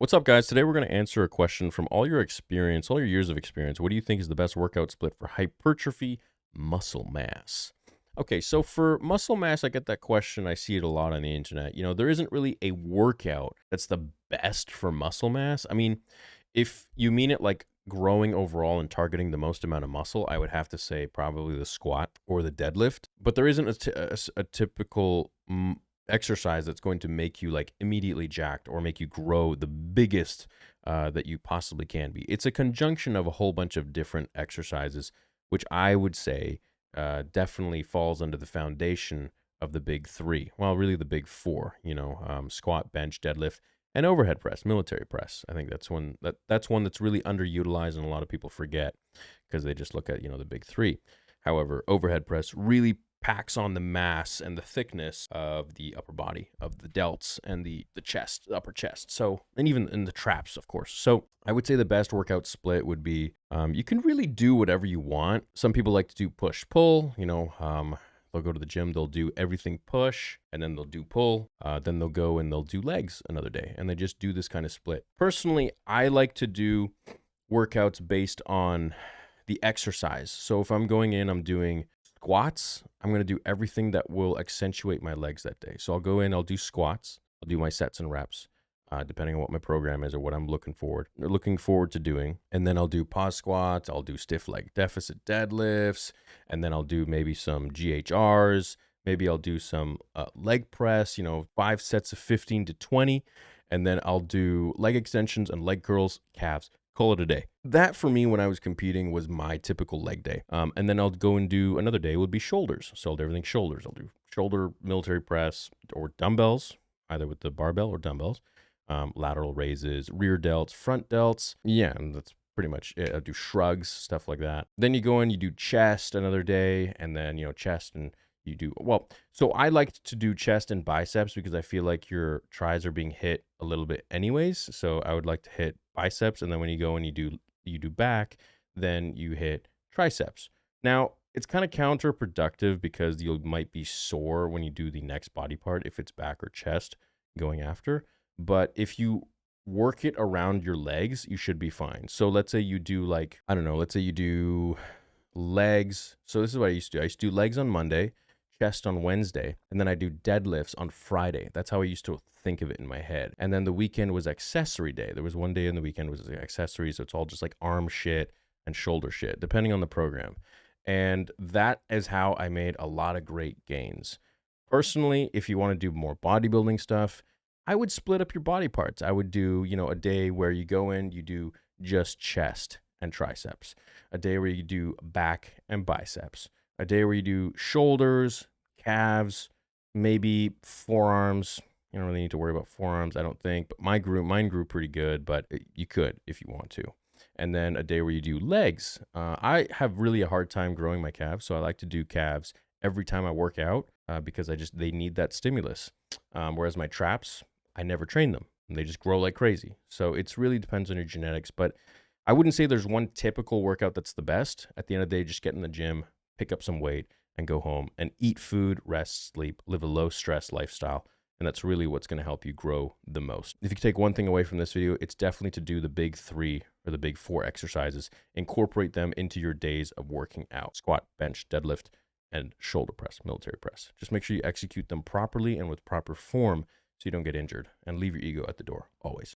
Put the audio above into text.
What's up, guys? Today we're going to answer a question from all your experience, all your years of experience. What do you think is the best workout split for hypertrophy muscle mass? Okay, so for muscle mass, I get that question. I see it a lot on the internet. There isn't really a workout that's the best for muscle mass. I mean, if you mean it like growing overall and targeting the most amount of muscle, I would have to say probably the squat or the deadlift. But there isn't a typical exercise that's going to make you like immediately jacked or make you grow the biggest that you possibly can be. It's a conjunction of a whole bunch of different exercises, which I would say definitely falls under the foundation of the big three. Well, really the big four, squat, bench, deadlift, and overhead press, military press. I think that's one that's really underutilized and a lot of people forget because they just look at, the big three. However, overhead press really packs on the mass and the thickness of the upper body, of the delts and the chest, the upper chest. So, and even in the traps, of course. So I would say the best workout split would be you can really do whatever you want. Some people like to do push pull, they'll go to the gym, they'll do everything push, and then they'll do pull. Then they'll go and they'll do legs another day, and they just do this kind of split. Personally, I like to do workouts based on the exercise. So if I'm going in, I'm doing squats, I'm going to do everything that will accentuate my legs that day. So I'll go in, I'll do squats, I'll do my sets and reps, depending on what my program is or what I'm looking forward to doing. And then I'll do pause squats, I'll do stiff leg deficit deadlifts, and then I'll do maybe some GHRs. Maybe I'll do some leg press, 5 sets of 15 to 20. And then I'll do leg extensions and leg curls, calves, call it a day. That for me, when I was competing, was my typical leg day. And then I'll go and do another day would be shoulders. So I'll do everything shoulders. I'll do shoulder military press or dumbbells, either with the barbell or dumbbells, lateral raises, rear delts, front delts. Yeah, and that's pretty much it. I'll do shrugs, stuff like that. Then you go in, you do chest another day, and then, chest and you do so I like to do chest and biceps because I feel like your tries are being hit a little bit anyways. So I would like to hit biceps, and then when you go and you do back, then you hit triceps. Now it's kind of counterproductive because you might be sore when you do the next body part if it's back or chest going after. But if you work it around your legs, you should be fine. So let's say you do like, I don't know, let's say you do legs. So this is what I used to do. I used to do legs on Monday, chest on Wednesday, and then I do deadlifts on Friday. That's how I used to think of it in my head. And then the weekend was accessory day. There was one day in the weekend was accessories, so it's all just like arm shit and shoulder shit, depending on the program. And that is how I made a lot of great gains. Personally, if you want to do more bodybuilding stuff, I would split up your body parts. I would do, a day where you go in, you do just chest and triceps, a day where you do back and biceps, a day where you do shoulders, calves, maybe forearms. You don't really need to worry about forearms, I don't think, but mine grew pretty good, but you could if you want to. And then a day where you do legs. I have really a hard time growing my calves, so I like to do calves every time I work out because they need that stimulus. Whereas my traps, I never train them. They just grow like crazy. So it's really depends on your genetics, but I wouldn't say there's one typical workout that's the best. At the end of the day, just get in the gym, pick up some weight, and go home and eat food, rest, sleep, live a low stress lifestyle. And that's really what's going to help you grow the most. If you could take one thing away from this video, it's definitely to do the big three or the big four exercises. Incorporate them into your days of working out: squat, bench, deadlift, and shoulder press, military press. Just make sure you execute them properly and with proper form so you don't get injured, and leave your ego at the door always.